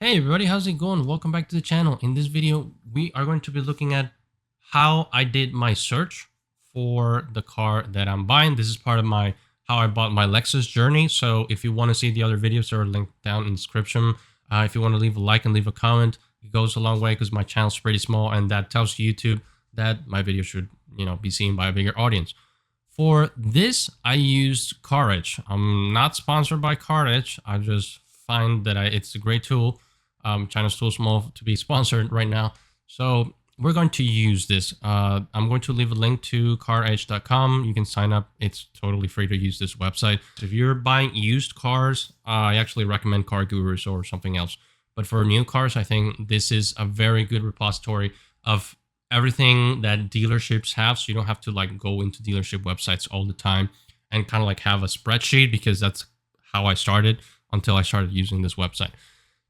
Hey everybody, how's it going? Welcome back to the channel. In this video, we are going to be looking at how I did my search for the car that I'm buying. This is part of my how I bought my Lexus journey. So if you want to see the other videos, they're linked down in the description. If you want to leave a like and leave a comment, it goes a long way because my channel's pretty small and that tells YouTube that my video should, be seen by a bigger audience. For this, I used CarEdge. I'm not sponsored by CarEdge. I just find that it's a great tool. China's too small to be sponsored right now. So we're going to use this. I'm going to leave a link to caredge.com. You can sign up. It's totally free to use this website. If you're buying used cars, I actually recommend Car Gurus or something else. But for new cars, I think this is a very good repository of everything that dealerships have. So you don't have to go into dealership websites all the time and kind of have a spreadsheet, because that's how I started until I started using this website.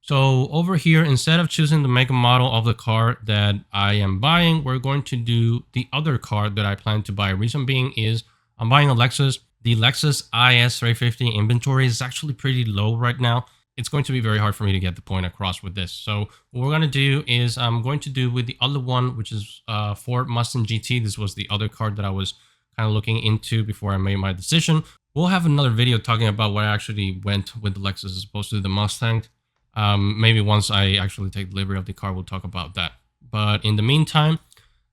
So over here, instead of choosing the make and model of the car that I am buying, we're going to do the other car that I plan to buy. Reason being is I'm buying a Lexus. The Lexus IS 350 inventory is actually pretty low right now. It's going to be very hard for me to get the point across with this. So what we're going to do is I'm going to do with the other one, which is Ford Mustang GT. This was the other car that I was kind of looking into before I made my decision. We'll have another video talking about where I actually went with the Lexus as opposed to the Mustang. Maybe once I actually take delivery of the car, we'll talk about that. But in the meantime,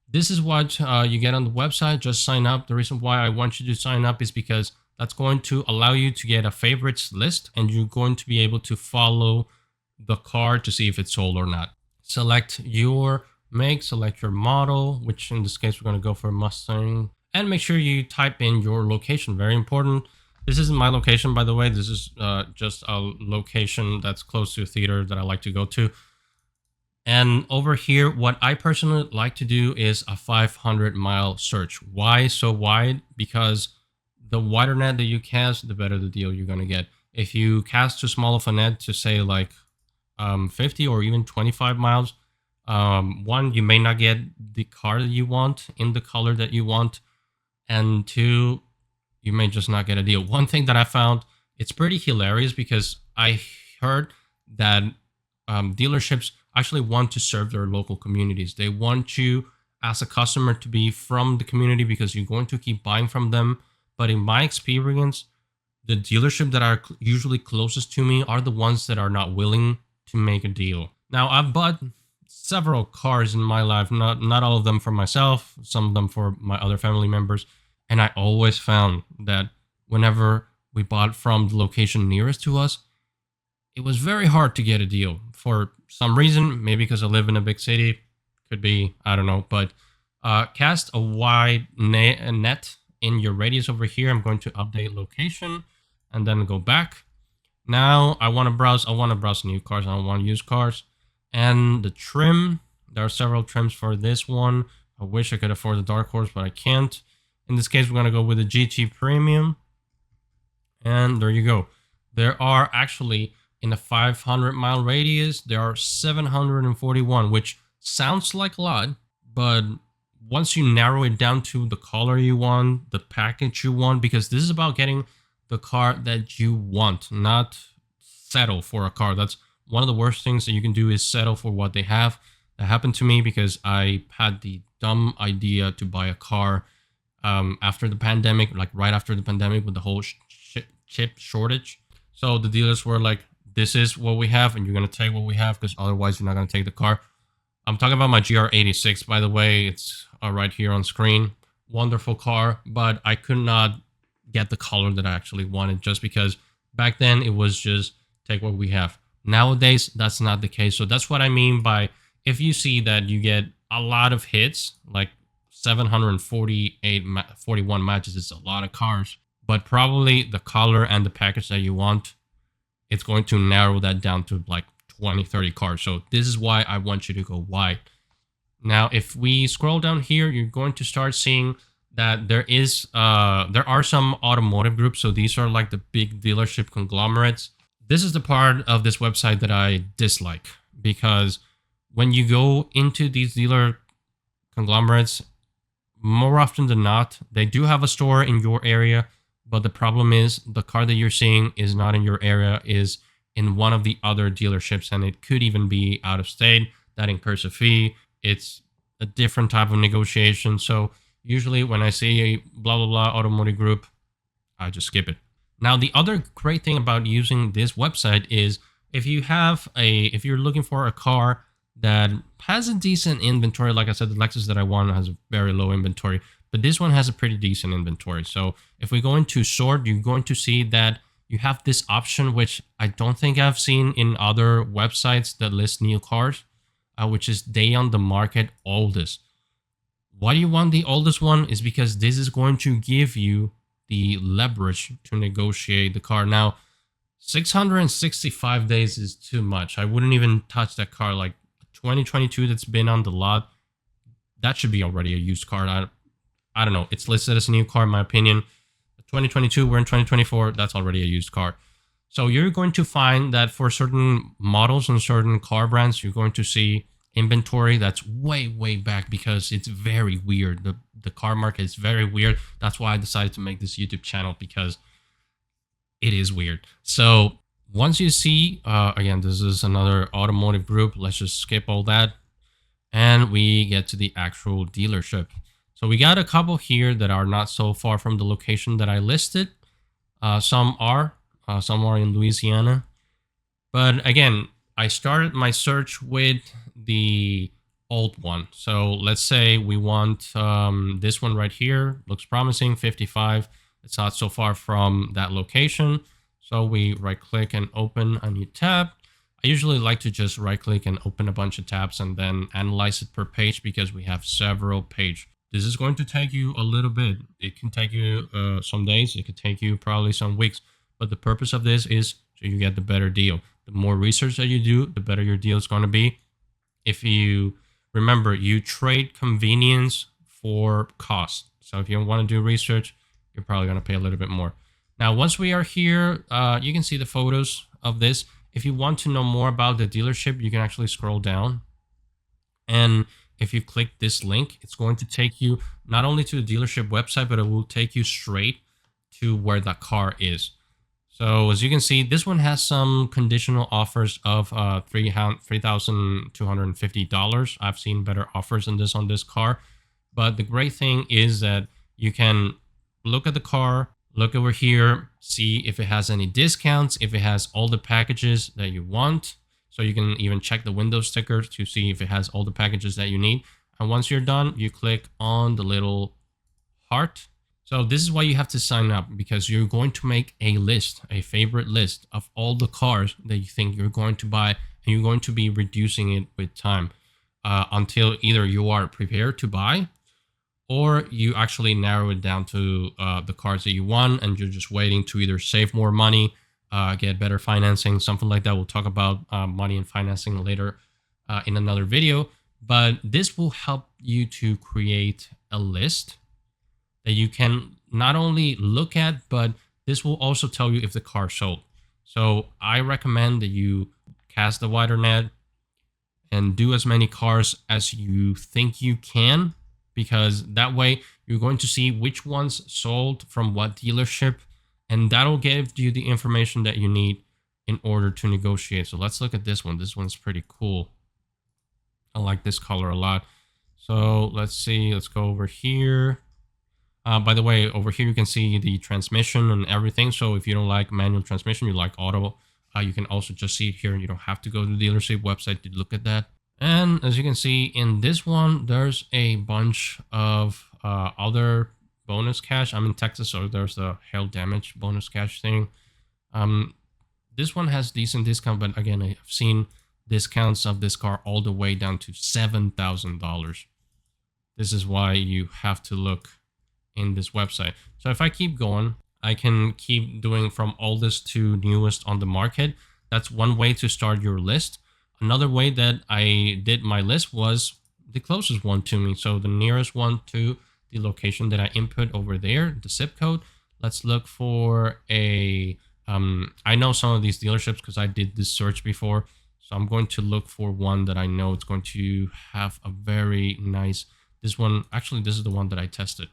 this is what you get on the website. Just sign up. The reason why I want you to sign up is because that's going to allow you to get a favorites list, and you're going to be able to follow the car to see if it's sold or not. Select your make, select your model, which in this case, we're going to go for Mustang, and make sure you type in your location. Very important. This isn't my location, by the way. This is just a location that's close to a theater that I like to go to. And over here, what I personally like to do is a 500-mile search. Why so wide? Because the wider net that you cast, the better the deal you're going to get. If you cast too small of a net to say 50 or even 25 miles, one, you may not get the car that you want in the color that you want. And two, you may just not get a deal. One thing that I found, it's pretty hilarious, because I heard that dealerships actually want to serve their local communities. They want you as a customer to be from the community because you're going to keep buying from them. But in my experience, the dealership that are usually closest to me are the ones that are not willing to make a deal. Now, I've bought several cars in my life, not all of them for myself, some of them for my other family members. And I always found that whenever we bought from the location nearest to us, it was very hard to get a deal for some reason. Maybe because I live in a big city, could be, I don't know. But cast a wide net in your radius over here. I'm going to update location and then go back. Now I want to browse new cars. I don't want to use cars. And the trim, there are several trims for this one. I wish I could afford the Dark Horse, but I can't. In this case, we're going to go with the GT Premium. And there you go. There are actually, in a 500-mile radius, there are 741, which sounds like a lot. But once you narrow it down to the color you want, the package you want, because this is about getting the car that you want, not settle for a car. That's one of the worst things that you can do, is settle for what they have. That happened to me because I had the dumb idea to buy a car after the pandemic, right after the pandemic, with the whole chip shortage. So the dealers were like, this is what we have, and you're going to take what we have, because otherwise you're not going to take the car. I'm talking about my GR86, by the way. It's right here on screen. Wonderful car, but I could not get the color that I actually wanted, just because back then it was just take what we have. Nowadays, that's not the case. So that's what I mean by, if you see that you get a lot of hits, like 41 matches, is a lot of cars, but probably the color and the package that you want, it's going to narrow that down to 20-30 cars. So this is why I want you to go wide. Now, if we scroll down here, you're going to start seeing that there are some automotive groups. So these are the big dealership conglomerates. This is the part of this website that I dislike, because when you go into these dealer conglomerates, more often than not, they do have a store in your area, but the problem is the car that you're seeing is not in your area, is in one of the other dealerships, and it could even be out of state. That incurs a fee. It's a different type of negotiation. So usually when I see a blah blah blah automotive group, I just skip it. Now, the other great thing about using this website is if you're looking for a car that has a decent inventory, like I said, the Lexus that I want has a very low inventory, but this one has a pretty decent inventory. So if we go into sort, you're going to see that you have this option, which I don't think I've seen in other websites that list new cars, which is day on the market oldest. Why do you want the oldest one? Is because this is going to give you the leverage to negotiate the car. Now, 665 days is too much. I wouldn't even touch that car. Like 2022 that's been on the lot, that should be already a used car. I don't know. It's listed as a new car in my opinion. 2022, we're in 2024, that's already a used car. So you're going to find that for certain models and certain car brands, you're going to see inventory that's way, way back because it's very weird. The car market is very weird. That's why I decided to make this YouTube channel, because it is weird. So once you see, again, this is another automotive group. Let's just skip all that. And we get to the actual dealership. So we got a couple here that are not so far from the location that I listed. Some are in Louisiana. But again, I started my search with the old one. So let's say we want this one right here. Looks promising, 55. It's not so far from that location. So we right click and open a new tab. I usually like to just right click and open a bunch of tabs and then analyze it per page because we have several pages. This is going to take you a little bit. It can take you some days. It could take you probably some weeks. But the purpose of this is so you get the better deal. The more research that you do, the better your deal is going to be. If you remember, you trade convenience for cost. So if you want to do research, you're probably going to pay a little bit more. Now, once we are here, you can see the photos of this. If you want to know more about the dealership, you can actually scroll down. And if you click this link, it's going to take you not only to the dealership website, but it will take you straight to where the car is. So as you can see, this one has some conditional offers of $3,250. I've seen better offers than this on this car. But the great thing is that you can look at the car, look over here, see if it has any discounts, if it has all the packages that you want. So you can even check the window sticker to see if it has all the packages that you need. And once you're done, you click on the little heart. So this is why you have to sign up, because you're going to make a list, a favorite list of all the cars that you think you're going to buy, and you're going to be reducing it with time until either you are prepared to buy or you actually narrow it down to the cars that you want and you're just waiting to either save more money, get better financing, something like that. We'll talk about money and financing later in another video, but this will help you to create a list that you can not only look at, but this will also tell you if the car sold. So I recommend that you cast the wider net and do as many cars as you think you can, because that way you're going to see which ones sold from what dealership, and that'll give you the information that you need in order to negotiate. So let's look at this one. This one's pretty cool. I like this color a lot. So let's see, let's go over here. By the way, over here you can see the transmission and everything. So if you don't like manual transmission, you like auto, you can also just see it here, and you don't have to go to the dealership website to look at that. And as you can see in this one, there's a bunch of other bonus cash. I'm in Texas, so there's the hail damage bonus cash thing. This one has decent discount, but again, I've seen discounts of this car all the way down to $7,000. This is why you have to look in this website. So if I keep going, I can keep doing from oldest to newest on the market. That's one way to start your list. Another way that I did my list was the closest one to me. So the nearest one to the location that I input over there, the zip code. Let's look for a, I know some of these dealerships because I did this search before. So I'm going to look for one that I know it's going to have a very nice, this one, actually this is the one that I tested.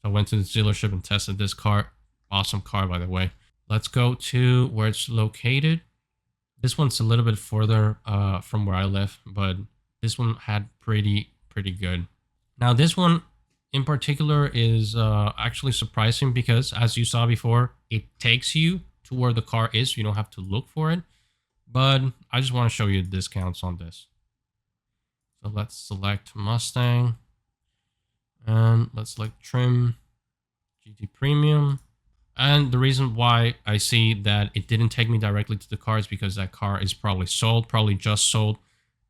I went to the dealership and tested this car. Awesome car, by the way. Let's go to where it's located. This one's a little bit further from where I live, but this one had pretty good. Now this one in particular is actually surprising because, as you saw before, it takes you to where the car is. You don't have to look for it. But I just want to show you discounts on this. So let's select Mustang and let's select trim GT Premium. And the reason why I see that it didn't take me directly to the car is because that car is probably sold, probably just sold,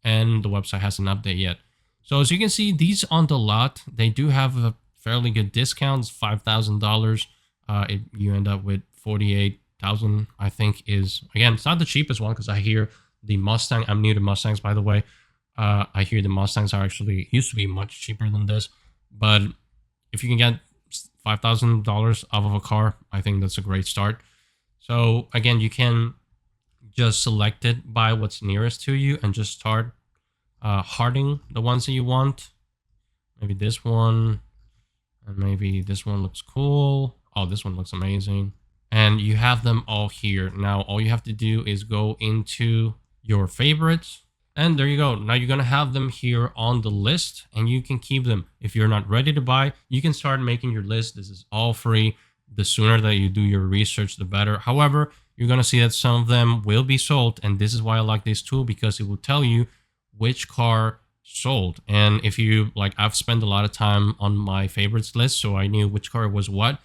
and the website hasn't updated yet. So as you can see, these on the lot, they do have a fairly good discounts, $5,000. You end up with 48,000, I think is, again, it's not the cheapest one because I hear the Mustang, I'm new to Mustangs, by the way. I hear the Mustangs are actually, used to be much cheaper than this, but if you can get $5,000 off of a car, I think that's a great start. So again, you can just select it by what's nearest to you and just start hearting the ones that you want. Maybe this one, and maybe this one looks cool. Oh, this one looks amazing. And you have them all here. Now, all you have to do is go into your favorites. And there you go. Now you're going to have them here on the list and you can keep them. If you're not ready to buy, you can start making your list. This is all free. The sooner that you do your research, the better. However, you're going to see that some of them will be sold. And this is why I like this tool, because it will tell you which car sold. And if you like, I've spent a lot of time on my favorites list, so I knew which car was what.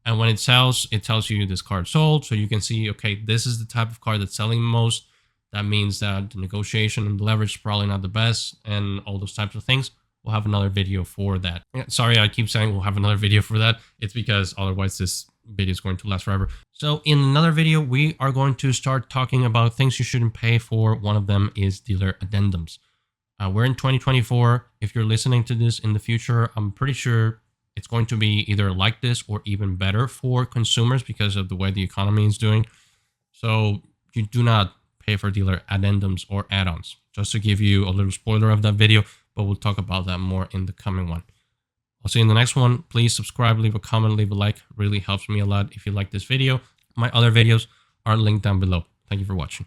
And when it sells, it tells you this car sold. So you can see, okay, this is the type of car that's selling most. That means that the negotiation and the leverage is probably not the best, and all those types of things. We'll have another video for that. Sorry, I keep saying we'll have another video for that. It's because otherwise this video is going to last forever. So in another video, we are going to start talking about things you shouldn't pay for. One of them is dealer addendums. We're in 2024. If you're listening to this in the future, I'm pretty sure it's going to be either like this or even better for consumers because of the way the economy is doing. So you do not pay for dealer addendums or add-ons. Just to give you a little spoiler of that video, but we'll talk about that more in the coming one. I'll see you in the next one. Please subscribe, leave a comment, leave a like. Really helps me a lot if you like this video. My other videos are linked down below. Thank you for watching.